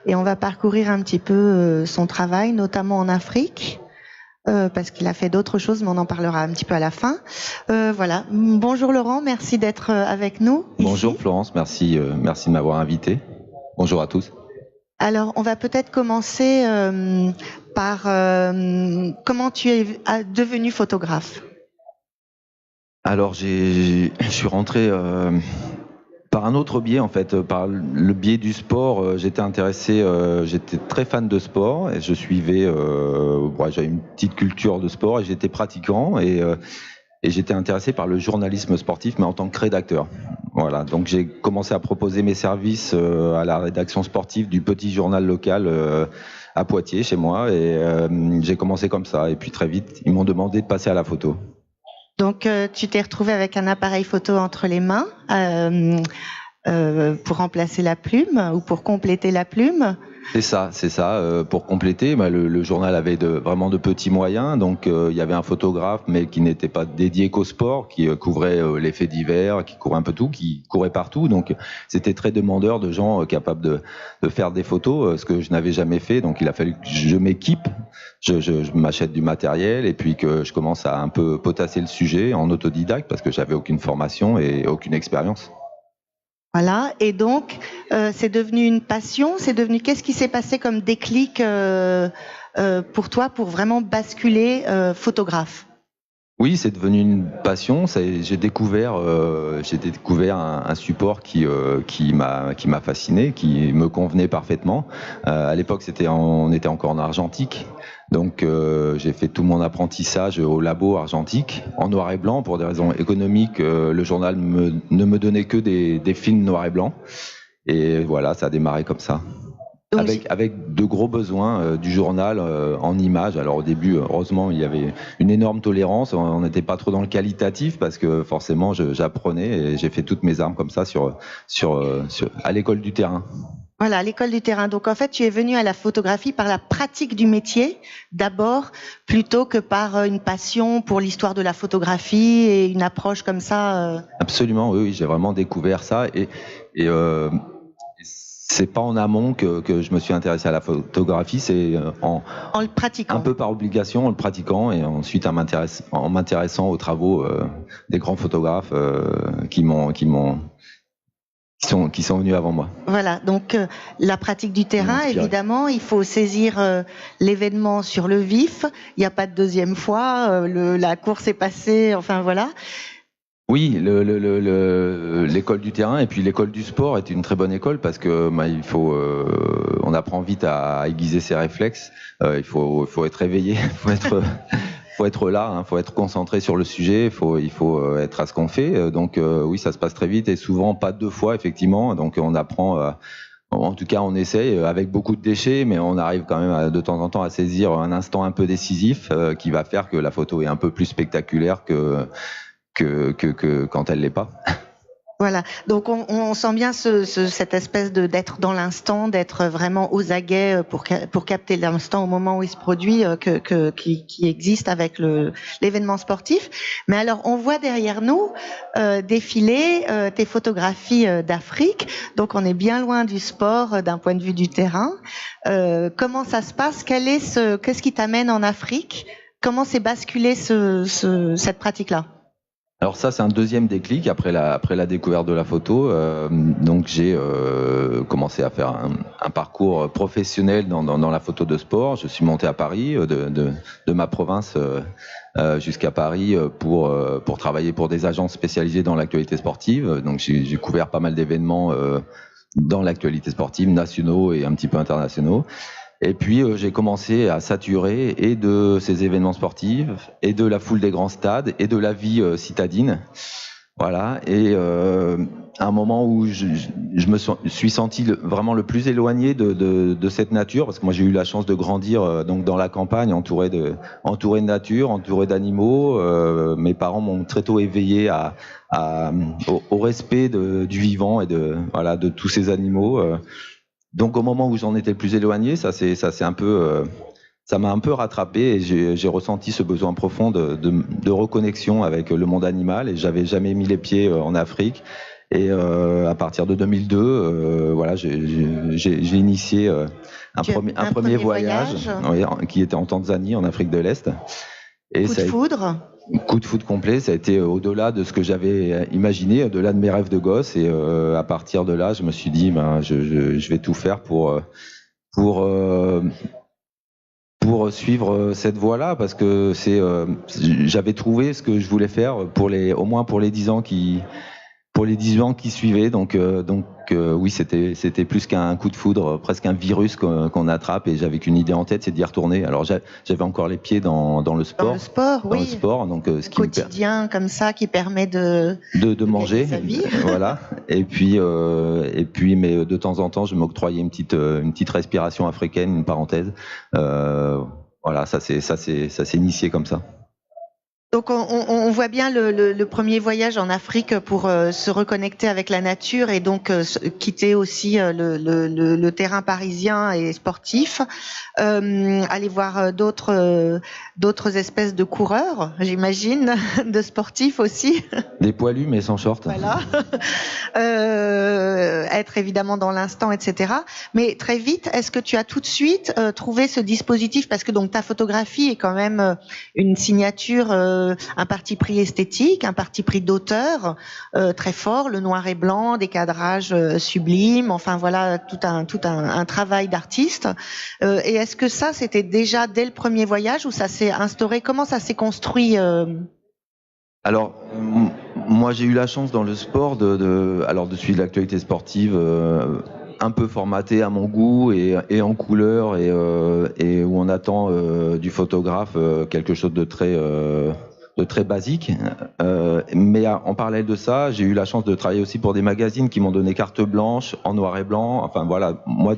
et on va parcourir un petit peu son travail, notamment en Afrique. Parce qu'il a fait d'autres choses, mais on en parlera un petit peu à la fin. Voilà. Bonjour Laurent, merci d'être avec nous. Bonjour ici. Florence, merci de m'avoir invité. Bonjour à tous. Alors, on va peut-être commencer par comment tu es devenu photographe. Alors je suis rentré par un autre biais en fait, par le biais du sport. J'étais intéressé, j'étais très fan de sport et je suivais, j'avais une petite culture de sport et j'étais pratiquant et j'étais intéressé par le journalisme sportif, mais en tant que rédacteur. Voilà, donc j'ai commencé à proposer mes services à la rédaction sportive du petit journal local à Poitiers, chez moi, et j'ai commencé comme ça. Et puis très vite, ils m'ont demandé de passer à la photo. Donc, tu t'es retrouvé avec un appareil photo entre les mains pour remplacer la plume ou pour compléter la plume. C'est ça. Pour compléter, le journal avait vraiment de petits moyens, donc il y avait un photographe, mais qui n'était pas dédié qu'au sport, qui couvrait les faits divers, qui couvrait un peu tout, qui courait partout. Donc c'était très demandeur de gens capables de faire des photos, ce que je n'avais jamais fait. Donc il a fallu que je m'équipe, je m'achète du matériel et puis que je commence à un peu potasser le sujet en autodidacte parce que j'avais aucune formation et aucune expérience. Voilà, et donc c'est devenu une passion, qu'est-ce qui s'est passé comme déclic pour toi pour vraiment basculer photographe? Oui, c'est devenu une passion. J'ai découvert un support qui m'a fasciné, qui me convenait parfaitement. À l'époque, on était encore en argentique. Donc j'ai fait tout mon apprentissage au labo argentique en noir et blanc pour des raisons économiques. Le journal ne me donnait que des films noir et blanc. Et voilà, ça a démarré comme ça. Donc, Avec de gros besoins du journal en images. Alors au début, heureusement, il y avait une énorme tolérance. On n'était pas trop dans le qualitatif parce que forcément, j'apprenais et j'ai fait toutes mes armes comme ça à l'école du terrain. Voilà, à l'école du terrain. Donc en fait, tu es venu à la photographie par la pratique du métier d'abord, plutôt que par une passion pour l'histoire de la photographie et une approche comme ça. Absolument, oui, j'ai vraiment découvert ça et c'est pas en amont que je me suis intéressé à la photographie, c'est en le pratiquant. Un peu par obligation, en le pratiquant, et ensuite en m'intéressant aux travaux des grands photographes qui sont venus avant moi. Voilà, donc la pratique du terrain, évidemment, il faut saisir l'événement sur le vif. Il n'y a pas de deuxième fois. La course est passée. Enfin voilà. Oui, l'école du terrain et puis l'école du sport est une très bonne école parce que on apprend vite à aiguiser ses réflexes. Il faut être éveillé, faut être là, hein, faut être concentré sur le sujet, il faut être à ce qu'on fait. Donc oui, ça se passe très vite et souvent pas deux fois effectivement. Donc on apprend. En tout cas, on essaye avec beaucoup de déchets, mais on arrive quand même de temps en temps à saisir un instant un peu décisif qui va faire que la photo est un peu plus spectaculaire que quand elle l'est pas. Voilà, donc on sent bien cette espèce d'être dans l'instant, d'être vraiment aux aguets pour capter l'instant au moment où il se produit, qui existe avec l'événement sportif. Mais alors, on voit derrière nous défiler tes photographies d'Afrique, donc on est bien loin du sport d'un point de vue du terrain. Comment ça se passe? Qu'est-ce qui t'amène en Afrique? Comment s'est basculé cette pratique-là? Alors ça, c'est un deuxième déclic après la découverte de la photo. Donc j'ai commencé à faire un parcours professionnel dans la photo de sport. Je suis monté à Paris, de ma province jusqu'à Paris pour travailler pour des agences spécialisées dans l'actualité sportive. Donc j'ai couvert pas mal d'événements dans l'actualité sportive, nationaux et un petit peu internationaux. Et puis j'ai commencé à saturer et de ces événements sportifs, et de la foule des grands stades, et de la vie citadine. Voilà. Et à un moment où je me suis senti vraiment le plus éloigné de cette nature, parce que moi j'ai eu la chance de grandir donc dans la campagne, entouré de nature, entouré d'animaux. Mes parents m'ont très tôt éveillé au respect du vivant et de tous ces animaux. Donc au moment où j'en étais le plus éloigné, ça m'a un peu rattrapé et j'ai ressenti ce besoin profond de reconnexion avec le monde animal et j'avais jamais mis les pieds en Afrique Et à partir de 2002, voilà, j'ai initié un premier voyage qui était en Tanzanie, en Afrique de l'Est. Et coup de foudre. Coup de foudre complet, ça a été au-delà de ce que j'avais imaginé, au-delà de mes rêves de gosse. Et à partir de là, je me suis dit, je vais tout faire pour suivre cette voie-là, parce que j'avais trouvé ce que je voulais faire au moins pour les 10 ans qui suivaient. Donc oui, c'était plus qu'un coup de foudre, presque un virus qu'on attrape, et j'avais qu'une idée en tête, c'est d'y retourner. Alors j'avais encore les pieds dans le sport. Dans le sport, oui. Dans le sport, donc ce qui quotidien comme ça qui permet de manger, sa vie. Voilà. Et puis mais de temps en temps, je m'octroyais une petite respiration africaine, une parenthèse. Voilà, ça s'est initié comme ça. Donc on voit bien le premier voyage en Afrique pour se reconnecter avec la nature et donc quitter aussi le terrain parisien et sportif, aller voir d'autres espèces de coureurs, j'imagine, de sportifs aussi. Des poilus mais sans short. Voilà. Être évidemment dans l'instant, etc. Mais très vite, est-ce que tu as tout de suite trouvé ce dispositif, parce que donc ta photographie est quand même une signature, un parti pris esthétique, un parti pris d'auteur très fort, le noir et blanc, des cadrages sublimes, enfin voilà tout un travail d'artiste. Et est-ce que ça c'était déjà dès le premier voyage ou ça s'est instauré? Comment ça s'est construit? Alors, moi, j'ai eu la chance dans le sport de suivre l'actualité sportive un peu formatée à mon goût et en couleur et où on attend du photographe quelque chose de très basique. Mais en parallèle de ça, j'ai eu la chance de travailler aussi pour des magazines qui m'ont donné carte blanche en noir et blanc. Enfin voilà, moi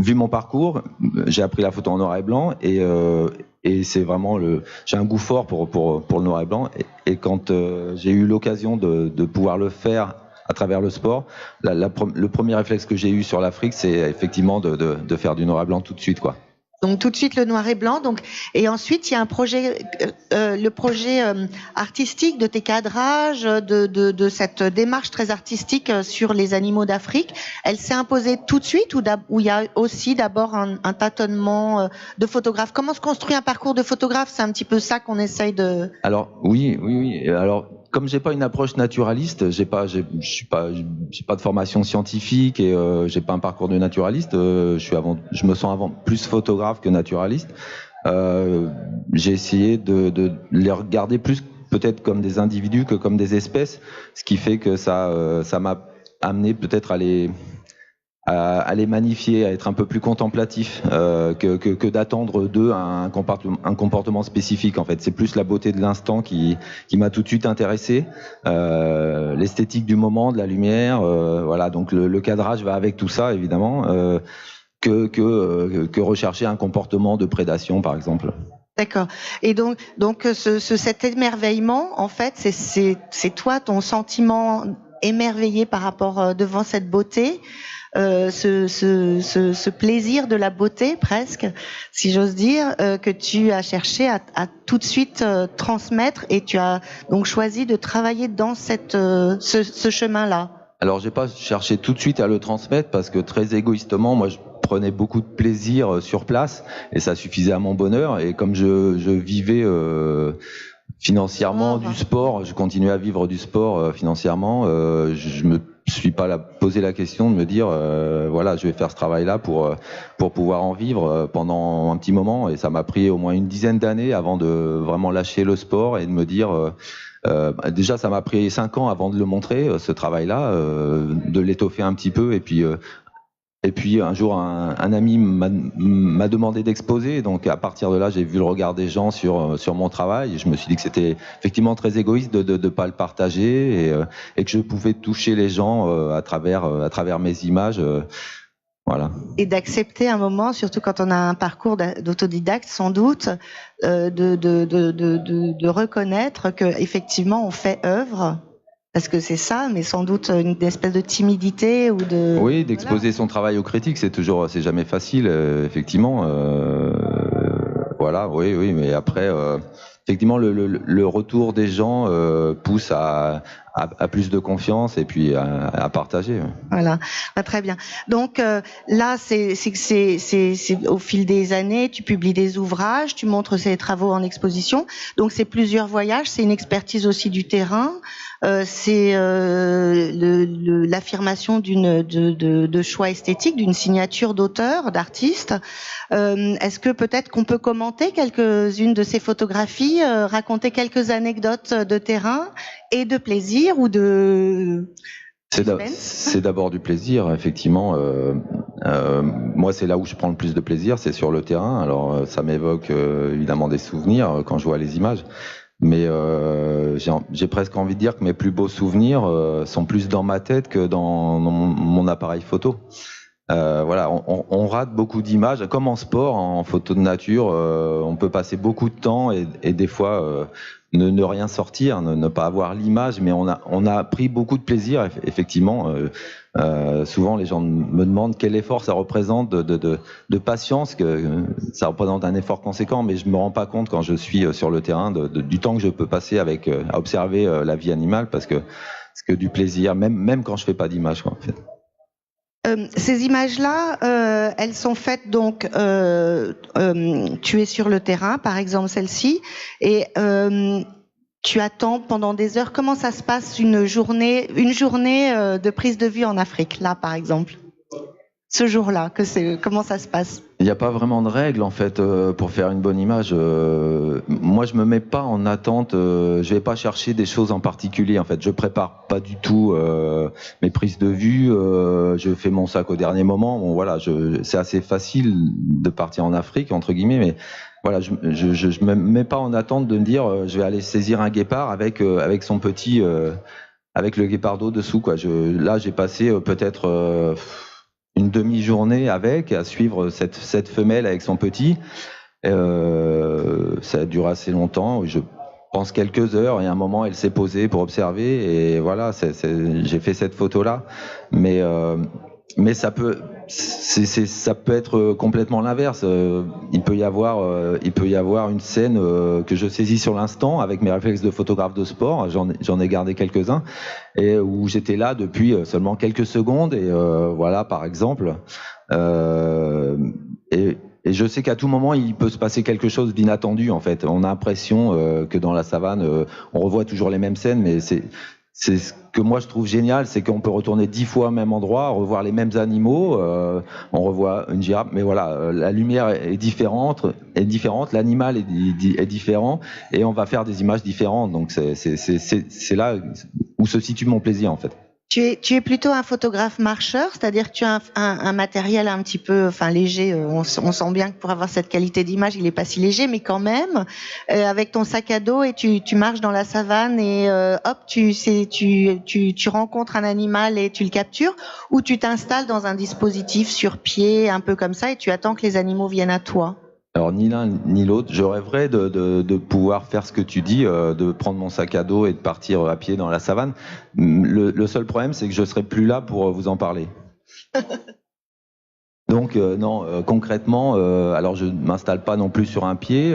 vu mon parcours, j'ai appris la photo en noir et blanc et c'est vraiment j'ai un goût fort pour le noir et blanc et quand j'ai eu l'occasion de pouvoir le faire à travers le sport, le premier réflexe que j'ai eu sur l'Afrique, c'est effectivement de faire du noir et blanc tout de suite, quoi. Donc tout de suite le noir et blanc. Donc et ensuite il y a un projet, le projet artistique de tes cadrages, de cette démarche très artistique sur les animaux d'Afrique. Elle s'est imposée tout de suite ou il y a aussi d'abord un tâtonnement de photographe. Comment se construit un parcours de photographe? C'est un petit peu ça qu'on essaye de. Alors oui. Alors comme j'ai pas une approche naturaliste, j'ai pas de formation scientifique et j'ai pas un parcours de naturaliste. Je me sens avant plus photographe que naturaliste. J'ai essayé de les regarder plus peut-être comme des individus que comme des espèces, ce qui fait que ça m'a amené peut-être à les magnifier, à être un peu plus contemplatif que d'attendre d'eux un comportement spécifique. En fait, c'est plus la beauté de l'instant qui m'a tout de suite intéressé, l'esthétique du moment, de la lumière, voilà. Donc le cadrage va avec tout ça évidemment, que rechercher un comportement de prédation par exemple. D'accord. Et donc cet émerveillement, en fait, c'est toi, ton sentiment émerveillé par rapport devant cette beauté. Ce plaisir de la beauté presque, si j'ose dire, que tu as cherché à tout de suite transmettre, et tu as donc choisi de travailler dans ce chemin-là. Alors j'ai pas cherché tout de suite à le transmettre parce que très égoïstement, moi je prenais beaucoup de plaisir sur place et ça suffisait à mon bonheur, et comme je vivais financièrement du sport, je continuais à vivre du sport financièrement, je me suis pas posé la question de me dire voilà, je vais faire ce travail-là pour pouvoir en vivre pendant un petit moment, et ça m'a pris au moins une dizaine d'années avant de vraiment lâcher le sport et de me dire déjà ça m'a pris 5 ans avant de le montrer, ce travail-là, de l'étoffer un petit peu, et puis un jour un ami m'a demandé d'exposer, donc à partir de là j'ai vu le regard des gens sur mon travail et je me suis dit que c'était effectivement très égoïste de pas le partager et que je pouvais toucher les gens à travers mes images, voilà. Et d'accepter un moment, surtout quand on a un parcours d'autodidacte sans doute, de reconnaître que effectivement on fait œuvre. Parce que c'est ça, mais sans doute une espèce de timidité ou de. Oui, d'exposer son travail aux critiques, c'est jamais facile, effectivement. Voilà, oui, mais après, effectivement, le retour des gens pousse à plus de confiance et puis à partager. Voilà, très bien. Donc là, c'est au fil des années, tu publies des ouvrages, tu montres ces travaux en exposition. Donc c'est plusieurs voyages, c'est une expertise aussi du terrain, c'est l'affirmation de choix esthétiques, d'une signature d'auteur, d'artiste. Est-ce que peut-être qu'on peut commenter quelques-unes de ces photographies, raconter quelques anecdotes de terrain et de plaisir ou de... C'est d'abord du plaisir, effectivement. Moi, c'est là où je prends le plus de plaisir, c'est sur le terrain. Alors, ça m'évoque évidemment des souvenirs quand je vois les images. Mais j'ai presque envie de dire que mes plus beaux souvenirs sont plus dans ma tête que dans mon appareil photo. Voilà, on rate beaucoup d'images. Comme en sport, en photo de nature, on peut passer beaucoup de temps et des fois ne rien sortir, ne pas avoir l'image, mais on a pris beaucoup de plaisir, effectivement. Souvent, les gens me demandent quel effort ça représente de patience, que ça représente un effort conséquent, mais je me rends pas compte quand je suis sur le terrain du temps que je peux passer à observer la vie animale, parce que c'est que du plaisir, même quand je fais pas d'image, quoi, en fait. Ces images-là, elles sont faites donc, tu es sur le terrain, par exemple celle-ci, et tu attends pendant des heures. Comment ça se passe une journée de prise de vue en Afrique, là par exemple? Ce jour-là, comment ça se passe? Il n'y a pas vraiment de règles en fait pour faire une bonne image. Moi, je me mets pas en attente. Je vais pas chercher des choses en particulier. En fait, je prépare pas du tout mes prises de vue. Je fais mon sac au dernier moment. Bon, voilà, c'est assez facile de partir en Afrique entre guillemets, mais voilà, je me mets pas en attente de me dire je vais aller saisir un guépard avec son petit, avec le guépardo dessous, quoi. Là, j'ai passé peut-être une demi-journée à suivre cette femelle avec son petit. Ça dure assez longtemps, je pense quelques heures, et à un moment elle s'est posée pour observer, et voilà, j'ai fait cette photo-là. Mais ça peut être complètement l'inverse. Il peut y avoir une scène que je saisis sur l'instant avec mes réflexes de photographe de sport. J'en ai gardé quelques-uns, et où j'étais là depuis seulement quelques secondes, et voilà, par exemple. Et je sais qu'à tout moment, il peut se passer quelque chose d'inattendu, en fait. On a l'impression que dans la savane, on revoit toujours les mêmes scènes, mais c'est ce que moi je trouve génial, c'est qu'on peut retourner 10 fois au même endroit, revoir les mêmes animaux, on revoit une girafe, mais voilà, la lumière est différente, l'animal est différent, et on va faire des images différentes. Donc c'est là où se situe mon plaisir, en fait. Tu es plutôt un photographe marcheur, c'est-à-dire que tu as un matériel un petit peu, léger. On sent bien que pour avoir cette qualité d'image, il est pas si léger, mais quand même, avec ton sac à dos, et tu marches dans la savane, et hop, tu rencontres un animal et tu le captures, ou tu t'installes dans un dispositif sur pied, un peu comme ça, et tu attends que les animaux viennent à toi. Alors ni l'un ni l'autre. Je rêverais de pouvoir faire ce que tu dis, de prendre mon sac à dos et de partir à pied dans la savane. Le seul problème, c'est que je serai plus là pour vous en parler. Donc non, concrètement, alors je m'installe pas non plus sur un pied.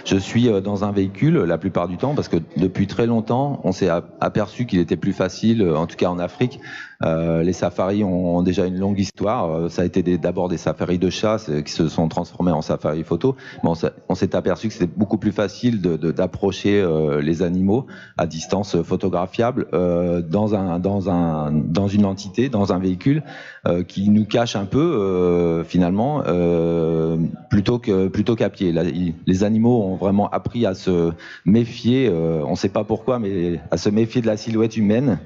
Je suis dans un véhicule la plupart du temps, parce que depuis très longtemps, on s'est aperçu qu'il était plus facile, en tout cas en Afrique. Les safaris ont déjà une longue histoire. Ça a été d'abord des safaris de chasse qui se sont transformés en safaris photo. Mais on s'est aperçu que c'était beaucoup plus facile d'approcher les animaux à distance photographiable dans une entité, dans un véhicule qui nous cache un peu finalement, plutôt qu'à pied. Les animaux ont vraiment appris à se méfier, on ne sait pas pourquoi, mais à se méfier de la silhouette humaine.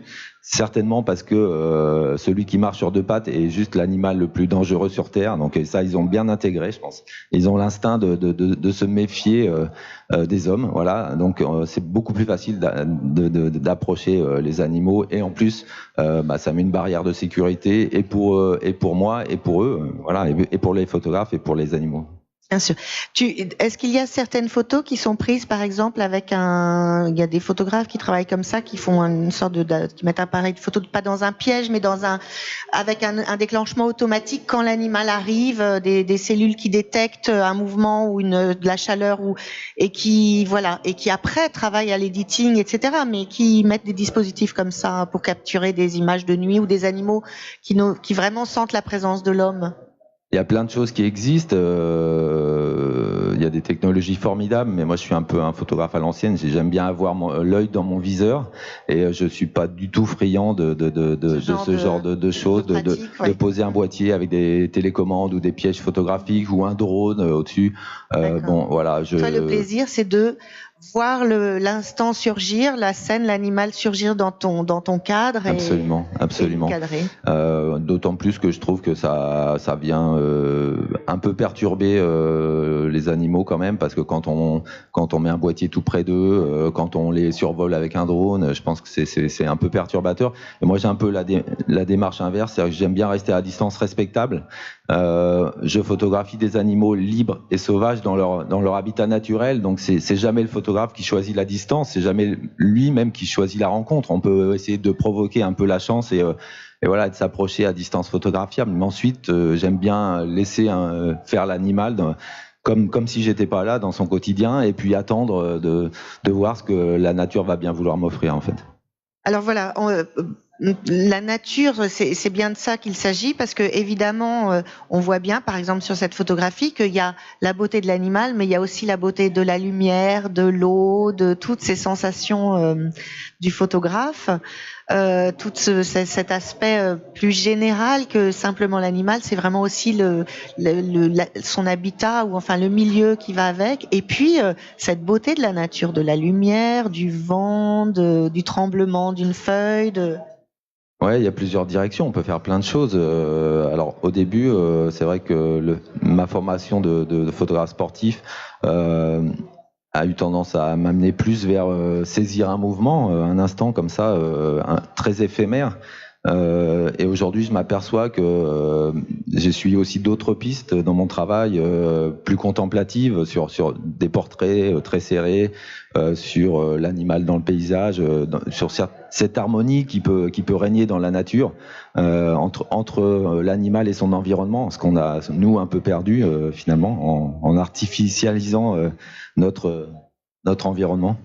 Certainement parce que celui qui marche sur deux pattes est juste l'animal le plus dangereux sur Terre. Donc ça, ils ont bien intégré, je pense. Ils ont l'instinct de se méfier des hommes. Voilà. Donc c'est beaucoup plus facile d'approcher les animaux. Et en plus, ça met une barrière de sécurité, et pour moi et pour eux. Voilà. Et pour les photographes et pour les animaux. Bien sûr. Est-ce qu'il y a certaines photos qui sont prises, par exemple, avec il y a des photographes qui travaillent comme ça, qui font une sorte qui mettent un appareil de photo, pas dans un piège, mais avec un déclenchement automatique quand l'animal arrive, des cellules qui détectent un mouvement ou de la chaleur et qui après travaillent à l'editing, etc., mais qui mettent des dispositifs comme ça pour capturer des images de nuit ou des animaux qui vraiment sentent la présence de l'homme. Il y a plein de choses qui existent. Il y a des technologies formidables, mais moi je suis un peu un photographe à l'ancienne. J'aime bien avoir l'œil dans mon viseur, et je suis pas du tout friand de ce genre de choses, de poser un boîtier avec des télécommandes ou des pièges photographiques ou un drone au-dessus. Bon, voilà. Toi, le plaisir, c'est de voir l'instant surgir, la scène, l'animal surgir dans ton cadre. Absolument. D'autant plus que je trouve que ça vient un peu perturber les animaux quand même, parce que quand on met un boîtier tout près d'eux, quand on les survole avec un drone, je pense que c'est un peu perturbateur. Et moi, j'ai un peu la démarche inverse, c'est-à-dire que j'aime bien rester à distance respectable. Je photographie des animaux libres et sauvages dans leur habitat naturel, donc c'est jamais le photographe qui choisit la distance, c'est jamais lui-même qui choisit la rencontre. On peut essayer de provoquer un peu la chance et voilà, de s'approcher à distance photographiable, mais ensuite j'aime bien laisser faire l'animal comme si j'étais pas là dans son quotidien, et puis attendre de voir ce que la nature va bien vouloir m'offrir en fait. Alors voilà, la nature, c'est bien de ça qu'il s'agit, parce que évidemment, on voit bien, par exemple sur cette photographie, qu'il y a la beauté de l'animal, mais il y a aussi la beauté de la lumière, de l'eau, de toutes ces sensations du photographe. Tout cet aspect plus général que simplement l'animal, c'est vraiment aussi son habitat, ou enfin le milieu qui va avec, et puis cette beauté de la nature, de la lumière, du vent, du tremblement d'une feuille. Ouais, il y a plusieurs directions, on peut faire plein de choses. Alors au début, c'est vrai que ma formation de photographe sportif a eu tendance à m'amener plus vers saisir un mouvement, un instant comme ça, très éphémère. Et aujourd'hui, je m'aperçois que j'ai suivi aussi d'autres pistes dans mon travail, plus contemplatives, sur des portraits très serrés, sur l'animal dans le paysage, sur cette harmonie qui peut régner dans la nature, entre l'animal et son environnement, ce qu'on a nous un peu perdu finalement en artificialisant notre environnement.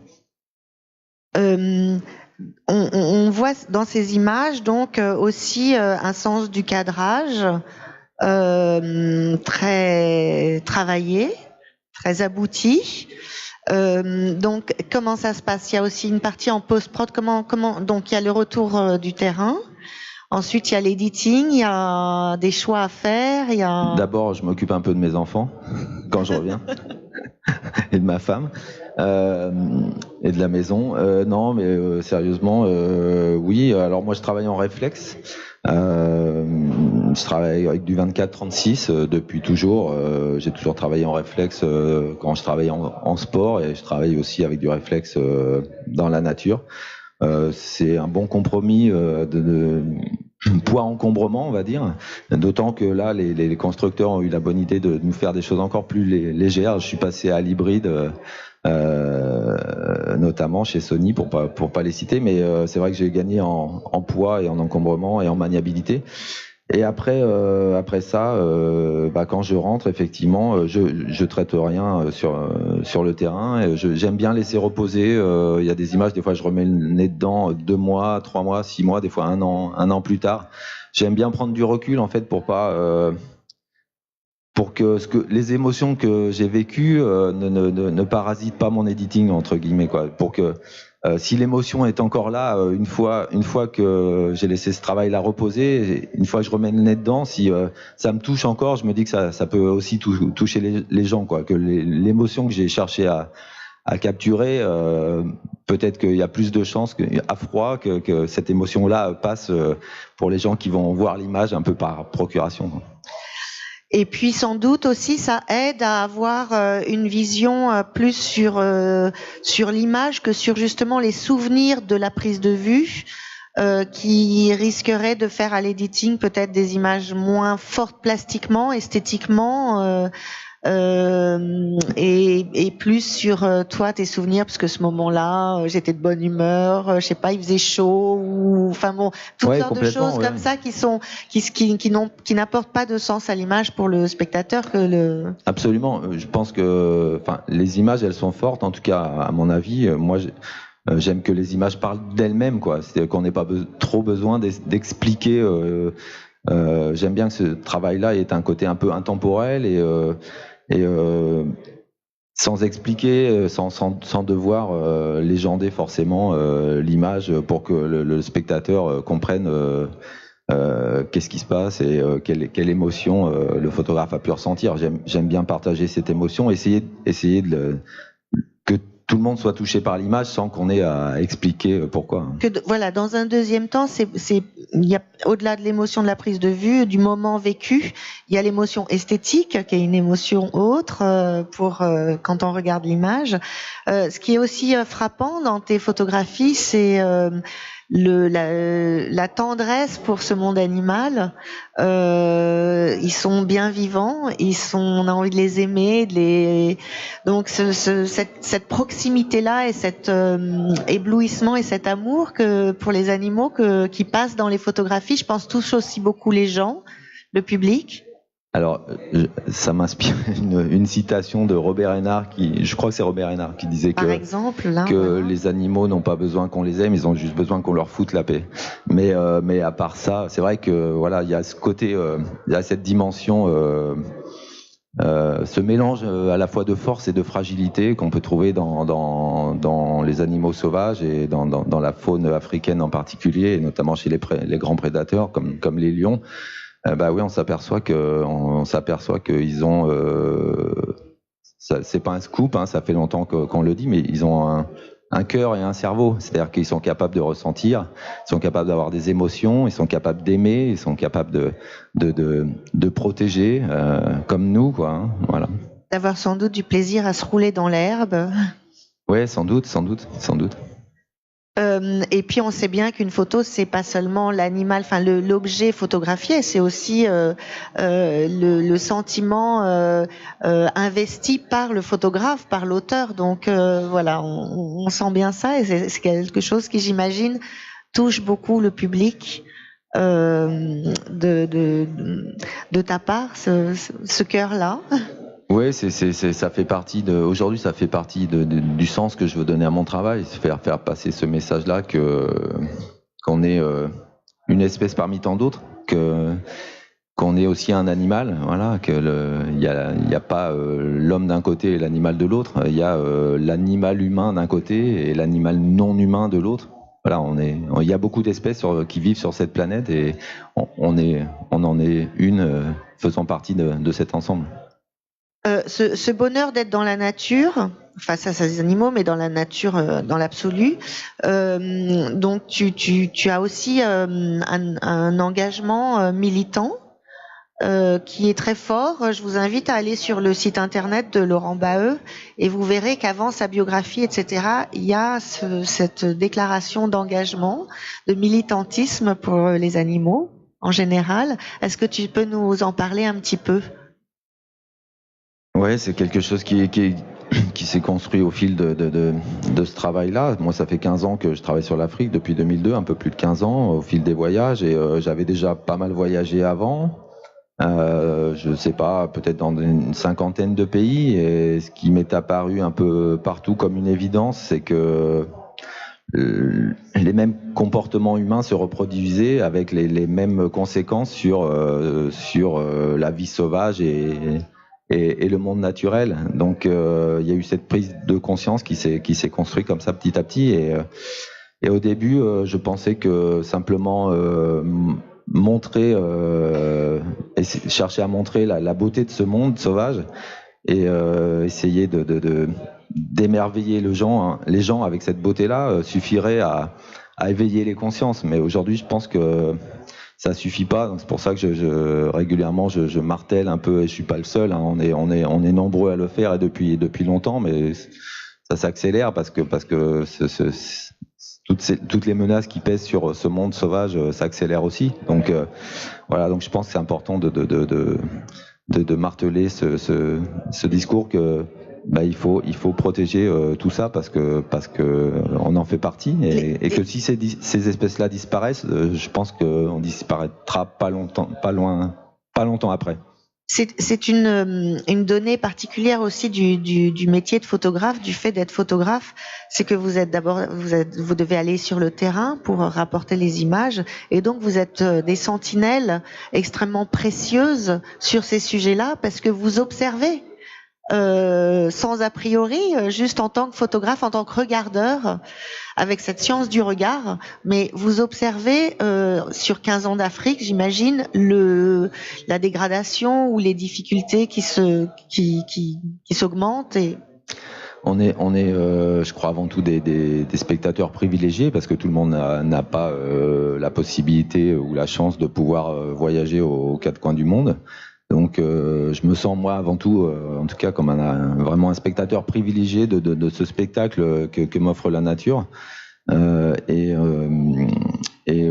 On voit dans ces images donc aussi un sens du cadrage très travaillé, très abouti. Donc comment ça se passe? Il y a aussi une partie en post-prod. Comment donc il y a le retour du terrain. Ensuite, il y a l'editing, il y a des choix à faire. D'abord, je m'occupe un peu de mes enfants quand je reviens et de ma femme. Et de la maison. Non, mais sérieusement, oui. Alors moi, je travaille en réflexe. Je travaille avec du 24-36 depuis toujours. J'ai toujours travaillé en réflexe quand je travaille en sport, et je travaille aussi avec du réflexe dans la nature. C'est un bon compromis de poids-encombrement, on va dire. D'autant que là, les constructeurs ont eu la bonne idée de nous faire des choses encore plus légères. Je suis passé à l'hybride, notamment chez Sony, pour pas les citer, mais c'est vrai que j'ai gagné en poids et en encombrement et en maniabilité. Et après ça, quand je rentre, effectivement, je traite rien sur le terrain. J'aime bien laisser reposer. Il y a des images, des fois je remets le nez dedans 2 mois, 3 mois, 6 mois, des fois un an plus tard. J'aime bien prendre du recul en fait pour que les émotions que j'ai vécues ne parasitent pas mon editing, entre guillemets, quoi. Pour que si l'émotion est encore là, une fois que j'ai laissé ce travail-là reposer, une fois que je remets le nez dedans, si ça me touche encore, je me dis que ça peut aussi toucher les gens, quoi. Que l'émotion que j'ai cherché à capturer, peut-être qu'il y a plus de chances à froid que cette émotion-là passe pour les gens qui vont voir l'image un peu par procuration, quoi. Et puis sans doute aussi ça aide à avoir une vision plus sur l'image que sur justement les souvenirs de la prise de vue, qui risquerait de faire à l'editing peut-être des images moins fortes plastiquement, esthétiquement, et plus sur toi, tes souvenirs, parce que ce moment-là, j'étais de bonne humeur, je sais pas, il faisait chaud, ou enfin bon, toutes sortes de choses comme ça qui n'apportent pas de sens à l'image pour le spectateur que le. Absolument. Je pense que, enfin, les images, elles sont fortes. En tout cas, à mon avis, moi, j'aime que les images parlent d'elles-mêmes, quoi. C'est qu'on n'ait pas trop besoin d'expliquer. J'aime bien que ce travail-là ait un côté un peu intemporel et sans expliquer, sans devoir légender forcément l'image pour que le spectateur comprenne qu'est-ce qui se passe et quelle émotion le photographe a pu ressentir. J'aime bien partager cette émotion, essayer que tout le monde soit touché par l'image sans qu'on ait à expliquer pourquoi. Voilà, dans un deuxième temps, il y a, au-delà de l'émotion de la prise de vue, du moment vécu, il y a l'émotion esthétique, qui est une émotion autre quand on regarde l'image. Ce qui est aussi frappant dans tes photographies, c'est la tendresse pour ce monde animal. Ils sont bien vivants, on a envie de les aimer, donc cette proximité-là et cet éblouissement et cet amour que pour les animaux qui passent dans les photographies, je pense, touche aussi beaucoup les gens, le public. Alors, ça m'inspire une citation de Robert Hénard, je crois que c'est Robert Hénard qui disait par exemple, là, que les animaux n'ont pas besoin qu'on les aime, ils ont juste besoin qu'on leur foute la paix. Mais à part ça, c'est vrai que voilà, il y a ce côté, il y a cette dimension, ce mélange à la fois de force et de fragilité qu'on peut trouver dans les animaux sauvages et dans la faune africaine en particulier, et notamment chez les grands prédateurs comme les lions. Bah oui, on s'aperçoit qu'ils ont, c'est pas un scoop, hein, ça fait longtemps qu'on le dit, mais ils ont un cœur et un cerveau, c'est-à-dire qu'ils sont capables de ressentir, ils sont capables d'avoir des émotions, ils sont capables d'aimer, ils sont capables de protéger, comme nous, quoi. Hein, voilà. D'avoir sans doute du plaisir à se rouler dans l'herbe. Ouais, sans doute. Et puis on sait bien qu'une photo, c'est pas seulement l'animal, enfin l'objet photographié, c'est aussi le sentiment investi par le photographe, par l'auteur. Donc voilà, on sent bien ça, et c'est quelque chose qui, j'imagine, touche beaucoup le public de ta part, ce cœur-là. Oui, ça fait partie aujourd'hui, ça fait partie du sens que je veux donner à mon travail, c'est faire passer ce message-là qu'on est une espèce parmi tant d'autres, qu'on est aussi un animal, voilà, il y a pas l'homme d'un côté et l'animal de l'autre, il y a l'animal humain d'un côté et l'animal non humain de l'autre. Voilà, il y a beaucoup d'espèces qui vivent sur cette planète et on en est une faisant partie de cet ensemble. Ce bonheur d'être dans la nature, face à ces animaux, mais dans la nature, dans l'absolu. Donc tu as aussi un engagement militant qui est très fort. Je vous invite à aller sur le site internet de Laurent Baheux et vous verrez qu'avant sa biographie, etc., il y a cette déclaration d'engagement, de militantisme pour les animaux en général. Est-ce que tu peux nous en parler un petit peu ? Ouais, c'est quelque chose qui s'est construit au fil de ce travail-là. Moi, ça fait 15 ans que je travaille sur l'Afrique, depuis 2002, un peu plus de 15 ans, au fil des voyages, et j'avais déjà pas mal voyagé avant. Je sais pas, peut-être dans une 50aine de pays, et ce qui m'est apparu un peu partout comme une évidence, c'est que les mêmes comportements humains se reproduisaient avec les mêmes conséquences sur la vie sauvage et le monde naturel. Donc il y a eu cette prise de conscience qui s'est construite comme ça petit à petit, et au début je pensais que simplement montrer et chercher à montrer la beauté de ce monde sauvage et essayer d'émerveiller les gens avec cette beauté-là suffirait à éveiller les consciences. Mais aujourd'hui, je pense que ça suffit pas. Donc c'est pour ça que régulièrement je martèle un peu, et je suis pas le seul. Hein, on est nombreux à le faire, et depuis longtemps, mais ça s'accélère parce que toutes les menaces qui pèsent sur ce monde sauvage s'accélèrent aussi. Donc voilà. Donc je pense que c'est important de marteler ce discours que il faut protéger tout ça parce que on en fait partie et que si ces espèces-là disparaissent, je pense qu'on disparaîtra pas longtemps après. C'est une donnée particulière aussi du métier de photographe, du fait d'être photographe, c'est que vous devez aller sur le terrain pour rapporter les images, et donc vous êtes des sentinelles extrêmement précieuses sur ces sujets-là parce que vous observez sans a priori, juste en tant que photographe, en tant que regardeur, avec cette science du regard, mais vous observez sur 15 ans d'Afrique, j'imagine, la dégradation ou les difficultés qui s'augmentent et on est, je crois avant tout des spectateurs privilégiés parce que tout le monde n'a pas la possibilité ou la chance de pouvoir voyager aux quatre coins du monde. Donc, je me sens moi avant tout, en tout cas, comme vraiment un spectateur privilégié de ce spectacle que m'offre la nature. Et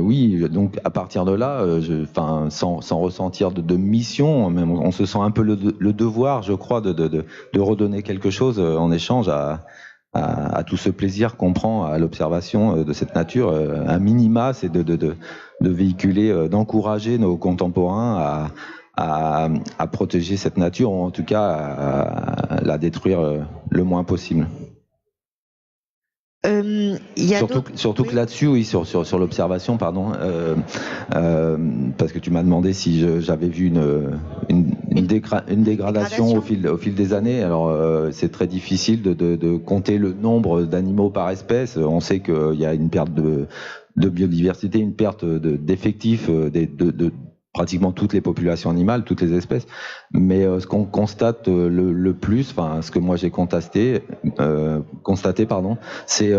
oui, donc à partir de là, sans ressentir de mission, même on se sent un peu le devoir, je crois, de redonner quelque chose en échange à tout ce plaisir qu'on prend à l'observation de cette nature. Un minima, c'est de véhiculer, d'encourager nos contemporains à protéger cette nature, ou en tout cas à la détruire le moins possible. Surtout que là-dessus, oui, sur l'observation, pardon, parce que tu m'as demandé si j'avais vu une dégradation au fil des années. Alors c'est très difficile de compter le nombre d'animaux par espèce. On sait qu'il y a une perte de biodiversité, une perte d'effectifs de pratiquement toutes les populations animales, toutes les espèces. Mais ce qu'on constate le plus, enfin ce que moi j'ai constaté, c'est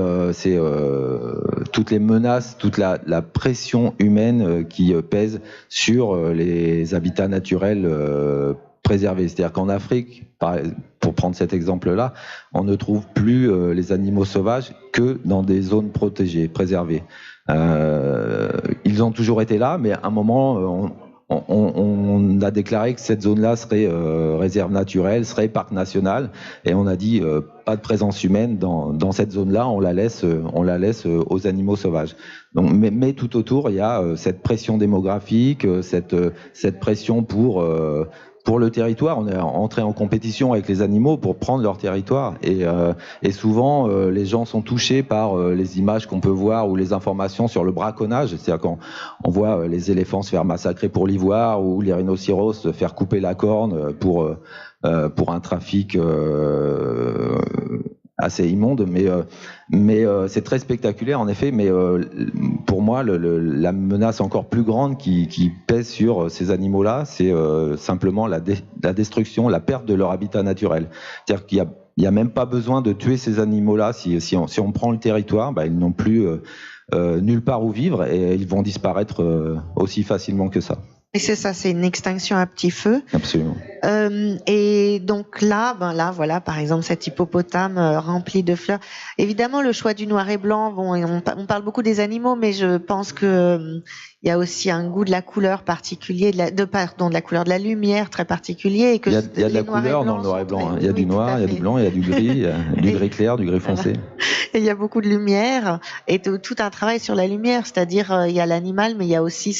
toutes les menaces, toute la pression humaine qui pèse sur les habitats naturels préservés. C'est-à-dire qu'en Afrique, pour prendre cet exemple-là, on ne trouve plus les animaux sauvages que dans des zones protégées, préservées. Ils ont toujours été là, mais à un moment, on a déclaré que cette zone-là serait réserve naturelle, serait parc national, et on a dit pas de présence humaine dans cette zone-là. On la laisse aux animaux sauvages. Donc, mais tout autour, il y a cette pression démographique, cette pression pour le territoire. On est entré en compétition avec les animaux pour prendre leur territoire, et souvent les gens sont touchés par les images qu'on peut voir ou les informations sur le braconnage. C'est-à-dire quand on voit les éléphants se faire massacrer pour l'ivoire ou les rhinocéros se faire couper la corne pour un trafic assez immonde, mais c'est très spectaculaire en effet. Mais pour moi, la menace encore plus grande qui pèse sur ces animaux-là, c'est simplement la destruction, la perte de leur habitat naturel. C'est-à-dire qu'il y a même pas besoin de tuer ces animaux-là. Si on prend le territoire, ils n'ont plus nulle part où vivre, et ils vont disparaître aussi facilement que ça. Et c'est ça, c'est une extinction à petit feu. Absolument. Et donc là, voilà, par exemple, cet hippopotame rempli de fleurs. Évidemment, le choix du noir et blanc. Bon, et on parle beaucoup des animaux, mais je pense que il y a aussi un goût de la couleur particulier, de la couleur de la lumière très particulier. Et que il y a de la couleur dans le noir et blanc. Hein. Il y a du noir, il y a du blanc, il y a du gris, il y a du gris clair, du gris foncé. Et il y a beaucoup de lumière et tout un travail sur la lumière, c'est-à-dire il y a l'animal, mais il y a aussi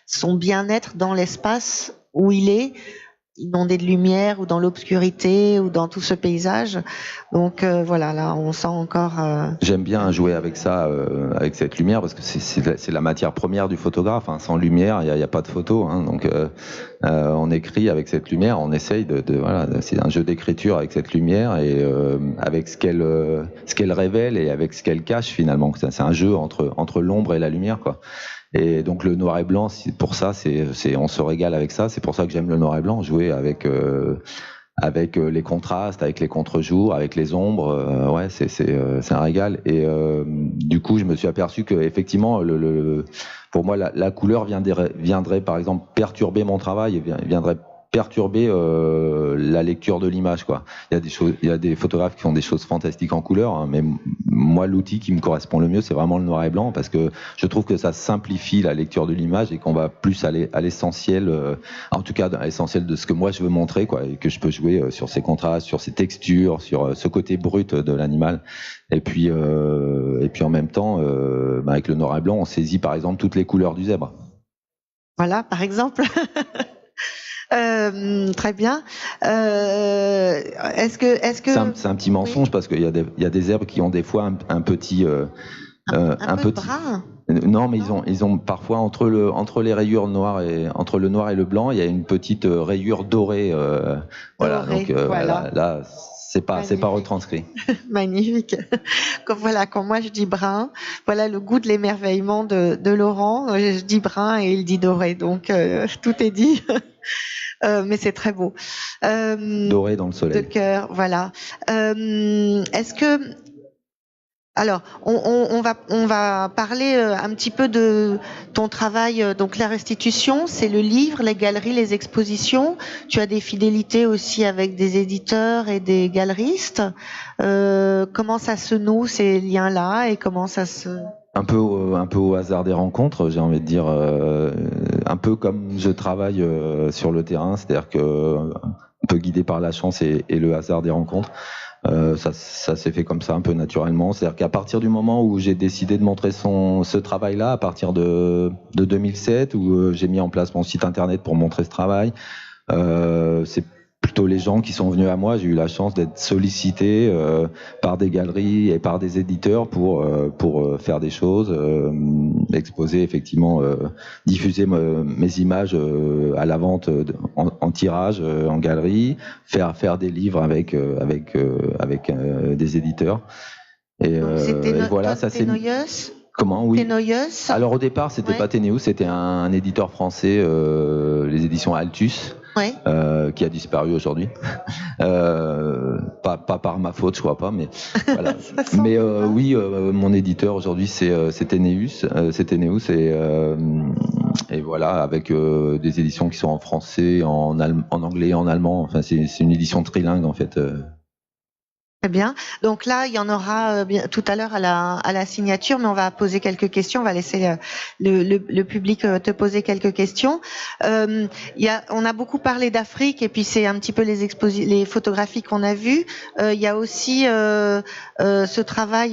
son bien-être dans l'espace où il est, inondé de lumière, ou dans l'obscurité, ou dans tout ce paysage. Donc voilà, là on sent encore... J'aime bien jouer avec ça, avec cette lumière, parce que c'est la matière première du photographe. Hein. Sans lumière, il y a pas de photo. Hein. Donc on écrit avec cette lumière, on essaye voilà, c'est un jeu d'écriture avec cette lumière, et avec ce qu'elle révèle et avec ce qu'elle cache finalement. C'est un jeu entre l'ombre et la lumière, quoi. Et donc le noir et blanc, pour ça, on se régale avec ça. C'est pour ça que j'aime le noir et blanc, jouer avec les contrastes, avec les contre-jours, avec les ombres. Ouais, c'est un régal. Et du coup, je me suis aperçu que effectivement, pour moi, la couleur viendrait par exemple perturber mon travail, et viendrait perturber la lecture de l'image, quoi. Il y a des photographes qui font des choses fantastiques en couleur, hein, mais moi l'outil qui me correspond le mieux c'est vraiment le noir et blanc, parce que je trouve que ça simplifie la lecture de l'image et qu'on va plus aller à l'essentiel, en tout cas à l'essentiel de ce que moi je veux montrer, quoi, et que je peux jouer sur ces contrastes, sur ces textures, sur ce côté brut de l'animal. Et puis en même temps, avec le noir et blanc on saisit par exemple toutes les couleurs du zèbre. Voilà, par exemple. Très bien. Est-ce que c'est un petit mensonge, oui. Parce qu'il y a des zèbres qui ont des fois un petit un peu petit brun. Non, mais ils ont parfois entre les rayures noires et entre le noir et le blanc, il y a une petite rayure dorée. Voilà, donc voilà. Là c'est pas retranscrit. Magnifique. Quand moi je dis brun, voilà le goût de l'émerveillement de Laurent. Je dis brun et il dit doré, donc tout est dit. Mais c'est très beau. Doré dans le soleil. De cœur, voilà. Est-ce que alors, on va parler un petit peu de ton travail. Donc, la restitution, c'est le livre, les galeries, les expositions. Tu as des fidélités aussi avec des éditeurs et des galeristes. Comment ça se noue, ces liens-là, et comment ça se... Un peu au hasard des rencontres, j'ai envie de dire, un peu comme je travaille sur le terrain, c'est-à-dire que un peu guidé par la chance et le hasard des rencontres. Ça s'est fait comme ça, un peu naturellement. C'est-à-dire qu'à partir du moment où j'ai décidé de montrer ce travail-là, à partir de 2007, où j'ai mis en place mon site internet pour montrer ce travail, c'est plutôt les gens qui sont venus à moi. J'ai eu la chance d'être sollicité par des galeries et par des éditeurs pour faire des choses, exposer effectivement, diffuser mes images à la vente en tirage en galerie, faire des livres avec des édititeurs. Et voilà, ça c'est. Comment, oui. Ténoïeus. Alors au départ, c'était pas Ténéus, c'était un éditeur français, les éditions Altus. Ouais. Qui a disparu aujourd'hui. Pas par ma faute, je crois pas, mais voilà. Mais oui, mon éditeur aujourd'hui c'est Ténéus, et voilà, avec des éditions qui sont en français, en anglais et en allemand. Enfin, c'est une édition trilingue en fait. Très bien. Donc là, il y en aura tout à l'heure à la signature, mais on va poser quelques questions. On va laisser le public te poser quelques questions. On a beaucoup parlé d'Afrique, et puis c'est un petit peu les photographies qu'on a vues. Il y a aussi ce travail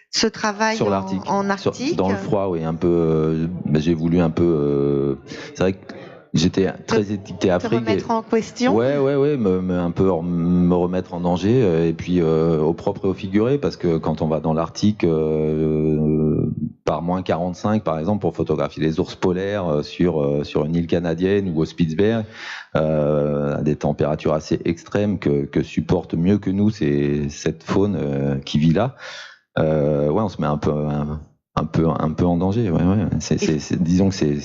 sur l'Arctique, en Arctique. Dans le froid, oui, un peu. J'ai voulu un peu. C'est vrai que j'étais très étiqueté Afrique. Te remettre en question. Ouais, un peu me remettre en danger, et puis au propre et au figuré, parce que quand on va dans l'Arctique par moins 45 par exemple pour photographier les ours polaires sur une île canadienne ou au Spitzberg, à des températures assez extrêmes que supporte mieux que nous cette faune qui vit là. On se met un peu en danger. Ouais. Disons que c'est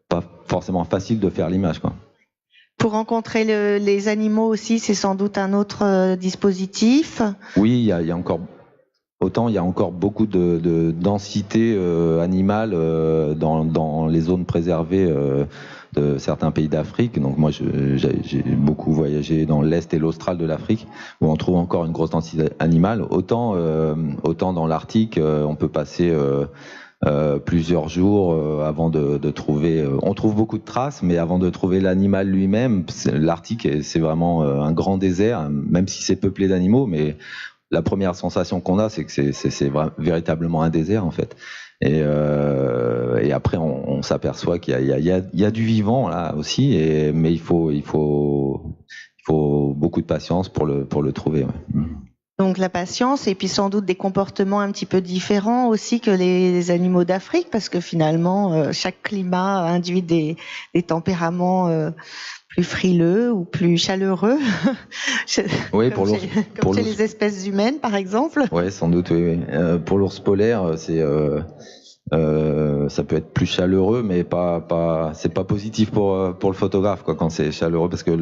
pas forcément facile de faire l'image, quoi. Pour rencontrer les animaux aussi, c'est sans doute un autre dispositif. Oui, il y a encore beaucoup de densité animale dans les zones préservées de certains pays d'Afrique. Donc moi, j'ai beaucoup voyagé dans l'Est et l'Austral de l'Afrique, où on trouve encore une grosse densité animale. Autant dans l'Arctique, on peut passer plusieurs jours avant de trouver. On trouve beaucoup de traces, mais avant de trouver l'animal lui-même, l'Arctique, c'est vraiment un grand désert, même si c'est peuplé d'animaux. Mais la première sensation qu'on a, c'est que c'est véritablement un désert en fait. Et après, on s'aperçoit qu'il y a du vivant là aussi, mais il faut beaucoup de patience pour le trouver. Ouais. Donc la patience, et puis sans doute des comportements un petit peu différents aussi que les animaux d'Afrique, parce que finalement chaque climat induit des tempéraments plus frileux ou plus chaleureux. Oui, comme chez les espèces humaines par exemple. Oui, sans doute. Oui. Pour l'ours polaire, ça peut être plus chaleureux, mais c'est pas positif pour le photographe, quoi, quand c'est chaleureux, parce que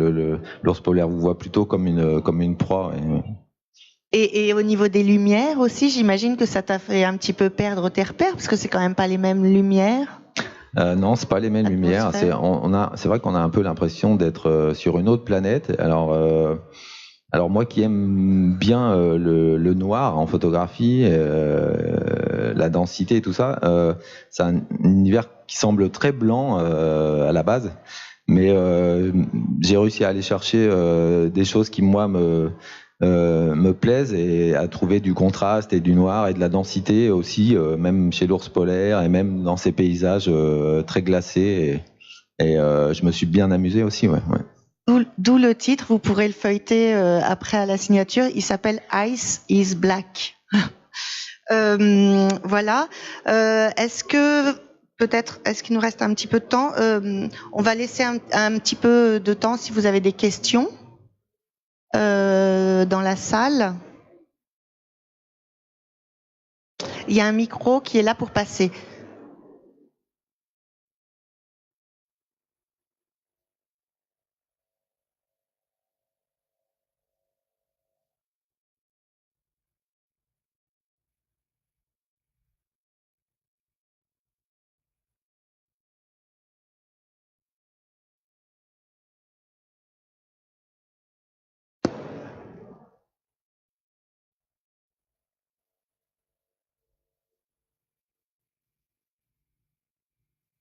l'ours polaire vous voit plutôt comme une proie. Et au niveau des lumières aussi, j'imagine que ça t'a fait un petit peu perdre tes repères, parce que c'est quand même pas les mêmes lumières. Non, c'est pas les mêmes lumières. C'est vrai qu'on a un peu l'impression d'être sur une autre planète. Alors moi qui aime bien le noir en photographie, la densité et tout ça, c'est un univers qui semble très blanc à la base, mais j'ai réussi à aller chercher des choses qui moi me plaisent et à trouver du contraste et du noir et de la densité aussi, même chez l'ours polaire et même dans ces paysages très glacés. Et je me suis bien amusé aussi, ouais. D'où le titre, vous pourrez le feuilleter après à la signature. Il s'appelle Ice is Black. Voilà. Est-ce qu'il nous reste un petit peu de temps? On va laisser un petit peu de temps si vous avez des questions dans la salle. Il y a un micro qui est là pour passer.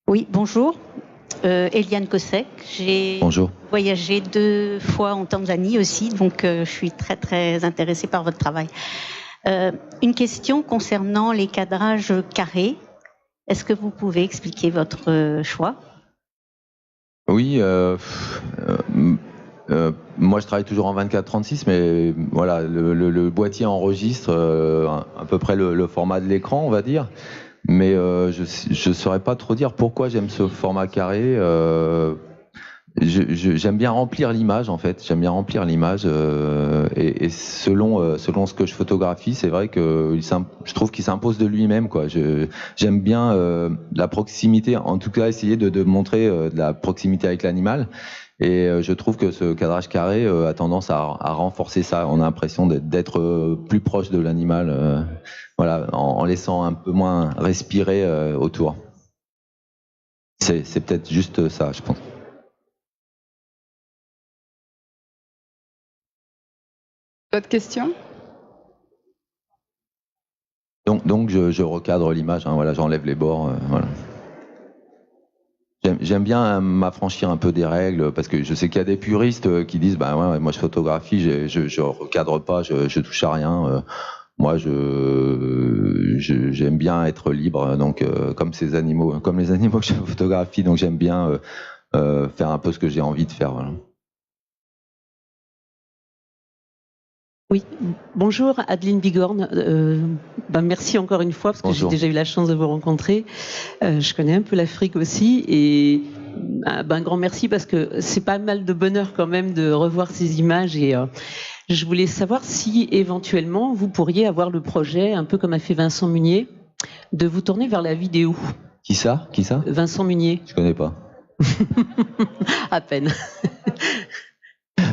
Oui, bonjour. Eliane Kosek. J'ai voyagé 2 fois en Tanzanie aussi, donc je suis très très intéressée par votre travail. Une question concernant les cadrages carrés. Est-ce que vous pouvez expliquer votre choix? Oui, moi je travaille toujours en 24-36, mais voilà, le boîtier enregistre à peu près le format de l'écran, on va dire. Mais je saurais pas trop dire pourquoi j'aime ce format carré. J'aime bien remplir l'image en fait. J'aime bien remplir l'image et selon ce que je photographie, c'est vrai que je trouve qu'il s'impose de lui-même quoi. J'aime bien la proximité, en tout cas essayer de montrer de la proximité avec l'animal. Et je trouve que ce cadrage carré a tendance à renforcer ça. On a l'impression d'être plus proche de l'animal, voilà, en laissant un peu moins respirer autour. C'est peut-être juste ça, je pense. D'autres questions? Donc je recadre l'image, hein, voilà, j'enlève les bords, voilà. J'aime bien m'affranchir un peu des règles parce que je sais qu'il y a des puristes qui disent bah ouais, moi je photographie, je recadre pas, je touche à rien. Moi j'aime bien être libre, donc comme les animaux que je photographie, donc j'aime bien faire un peu ce que j'ai envie de faire. Voilà. Oui, bonjour Adeline Bigorne. Merci encore une fois parce que j'ai déjà eu la chance de vous rencontrer. Je connais un peu l'Afrique aussi et un grand merci parce que c'est pas mal de bonheur quand même de revoir ces images et je voulais savoir si éventuellement vous pourriez avoir le projet, un peu comme a fait Vincent Munier, de vous tourner vers la vidéo. Qui ça? Vincent Munier. Je connais pas. À peine.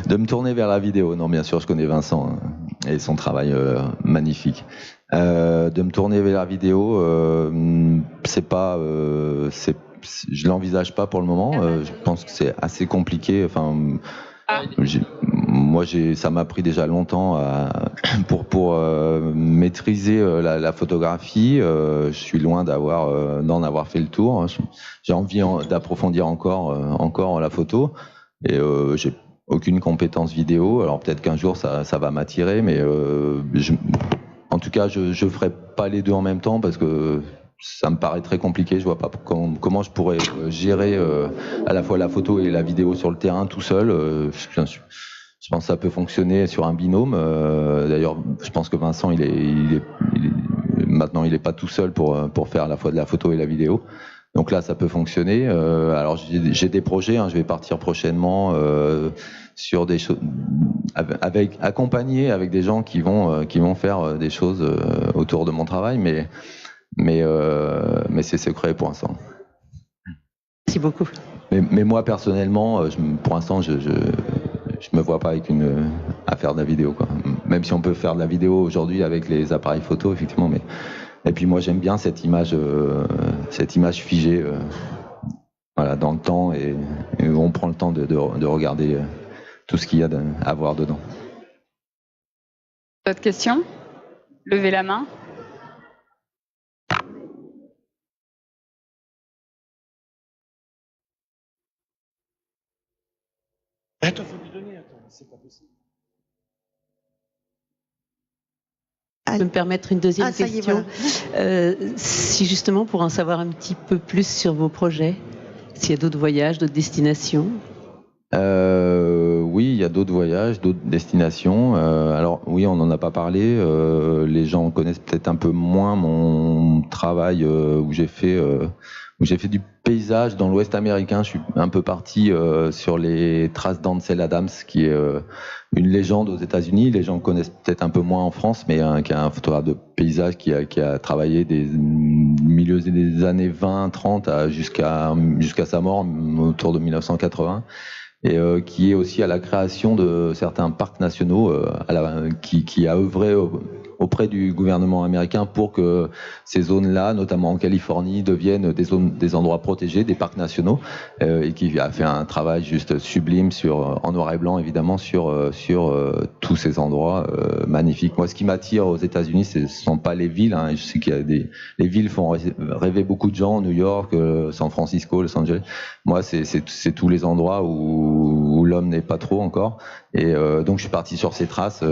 De me tourner vers la vidéo, non bien sûr je connais Vincent hein, et son travail magnifique. De me tourner vers la vidéo, je l'envisage pas pour le moment. Je pense que c'est assez compliqué. Enfin, ça m'a pris déjà longtemps pour maîtriser la photographie. Je suis loin d'en avoir fait le tour. J'ai envie d'approfondir encore la photo et j'ai aucune compétence vidéo, alors peut-être qu'un jour ça va m'attirer, mais en tout cas je ferai pas les deux en même temps parce que ça me paraît très compliqué. Je vois pas comment je pourrais gérer à la fois la photo et la vidéo sur le terrain tout seul. Je pense que ça peut fonctionner sur un binôme. D'ailleurs, je pense que Vincent maintenant il est pas tout seul pour faire à la fois de la photo et la vidéo. Donc là, ça peut fonctionner. Alors j'ai des projets. Je vais partir prochainement sur des choses, accompagné avec des gens qui vont faire des choses autour de mon travail, mais c'est secret pour l'instant. Merci beaucoup. Mais moi personnellement, pour l'instant, je me vois pas à faire de la vidéo, quoi. Même si on peut faire de la vidéo aujourd'hui avec les appareils photo, effectivement, mais. Et puis moi j'aime bien cette image figée voilà, dans le temps et où on prend le temps de regarder tout ce qu'il y a à voir dedans. D'autres questions? Levez la main. Attends, faut lui donner, c'est pas possible. Je peux me permettre une deuxième question. Voilà. Si justement, pour en savoir un petit peu plus sur vos projets, s'il y a d'autres voyages, d'autres destinations. Oui, il y a d'autres voyages, d'autres destinations. Alors oui, on n'en a pas parlé. Les gens connaissent peut-être un peu moins mon travail où j'ai fait du paysage dans l'Ouest américain. Je suis un peu parti sur les traces d'Ansel Adams, qui est une légende aux États-Unis. Les gens connaissent peut-être un peu moins en France, mais qui est un photographe de paysage qui a travaillé des milieux des années 20, 30 jusqu'à sa mort autour de 1980. Et qui est aussi à la création de certains parcs nationaux, qui a œuvré auprès du gouvernement américain pour que ces zones-là, notamment en Californie, deviennent des endroits protégés, des parcs nationaux, et qui a fait un travail juste sublime en noir et blanc évidemment sur tous ces endroits magnifiques. Moi, ce qui m'attire aux États-Unis, ce sont pas les villes. Je sais qu'il y a les villes font rêver beaucoup de gens, New York, San Francisco, Los Angeles. Moi, c'est tous les endroits où l'homme n'est pas trop encore. Et donc, je suis parti sur ces traces.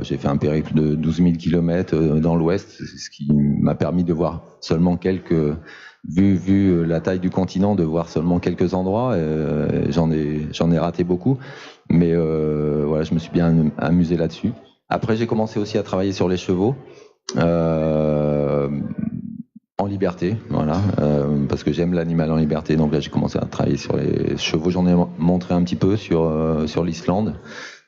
J'ai fait un périple de 12 000 km dans l'Ouest, ce qui m'a permis de voir seulement vu la taille du continent, de voir seulement quelques endroits. J'en ai raté beaucoup, mais je me suis bien amusé là-dessus. Après, j'ai commencé aussi à travailler sur les chevaux. En liberté, parce que j'aime l'animal en liberté. Donc là, j'ai commencé à travailler sur les chevaux. J'en ai montré un petit peu sur l'Islande.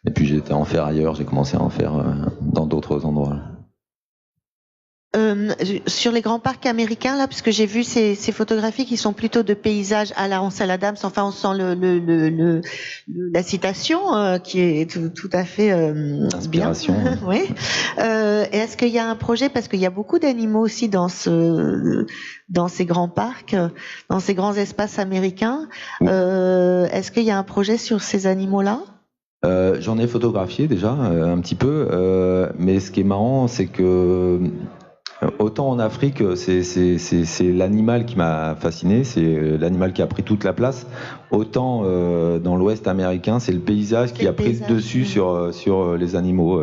Et puis j'étais en faire ailleurs. J'ai commencé à en faire dans d'autres endroits. Sur les grands parcs américains, là, parce que j'ai vu ces photographies qui sont plutôt de paysages à la Ansel Adams. Enfin, on sent la citation qui est tout à fait inspiration. Bien. Oui. Est-ce qu'il y a un projet, parce qu'il y a beaucoup d'animaux aussi dans ces grands parcs, dans ces grands espaces américains. Oui. Est-ce qu'il y a un projet sur ces animaux-là? J'en ai photographié déjà un petit peu, mais ce qui est marrant, c'est que autant en Afrique, c'est l'animal qui m'a fasciné, c'est l'animal qui a pris toute la place. Autant dans l'Ouest américain, c'est le paysage qui a pris le dessus sur les animaux.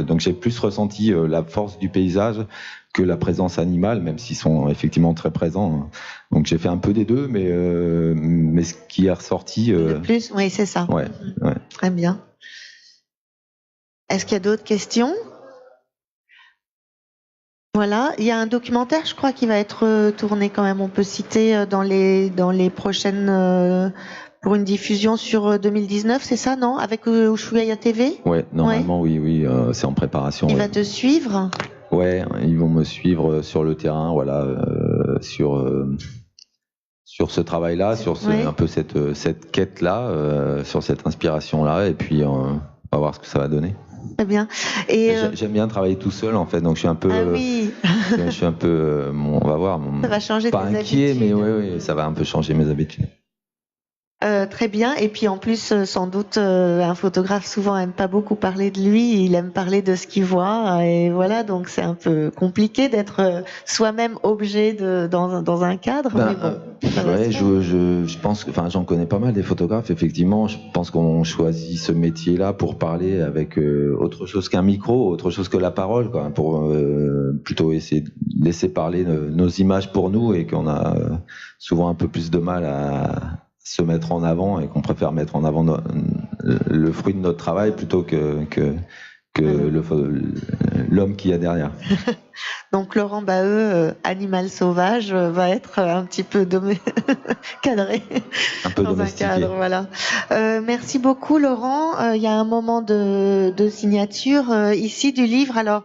Donc j'ai plus ressenti la force du paysage que la présence animale, même s'ils sont effectivement très présents. Donc j'ai fait un peu des deux, mais ce qui est ressorti. Le plus, oui, c'est ça. Ouais. Très bien. Est-ce qu'il y a d'autres questions? Voilà, il y a un documentaire, je crois, qui va être tourné quand même. On peut citer dans les prochaines pour une diffusion sur 2019, c'est ça, non? Avec Ushuaïa TV? Ouais, normalement, oui, c'est en préparation. Il va te suivre? Ouais, ils vont me suivre sur le terrain, sur ce travail-là, sur un peu cette quête-là, sur cette inspiration-là, et puis on va voir ce que ça va donner. Très bien. Et j'aime bien travailler tout seul en fait, donc je suis un peu. Ah oui. Je suis un peu. On va voir. Ça va changer tes habitudes. Pas inquiet, mais oui, ça va un peu changer mes habitudes. Très bien. Et puis en plus, sans doute, un photographe souvent aime pas beaucoup parler de lui. Il aime parler de ce qu'il voit. Et voilà, donc c'est un peu compliqué d'être soi-même objet dans un cadre. Mais bon. Ouais, je pense que, j'en connais pas mal des photographes. Effectivement, je pense qu'on choisit ce métier-là pour parler avec autre chose qu'un micro, autre chose que la parole, quoi, pour plutôt essayer de laisser parler nos images pour nous, et qu'on a souvent un peu plus de mal à se mettre en avant, et qu'on préfère mettre en avant le fruit de notre travail plutôt que l'homme qu'il y a derrière. Donc Laurent Baheux, Animal sauvage, va être un petit peu cadré un peu dans domestiqué. Un cadre, voilà. Merci beaucoup Laurent. Il y a un moment de signature ici du livre. Alors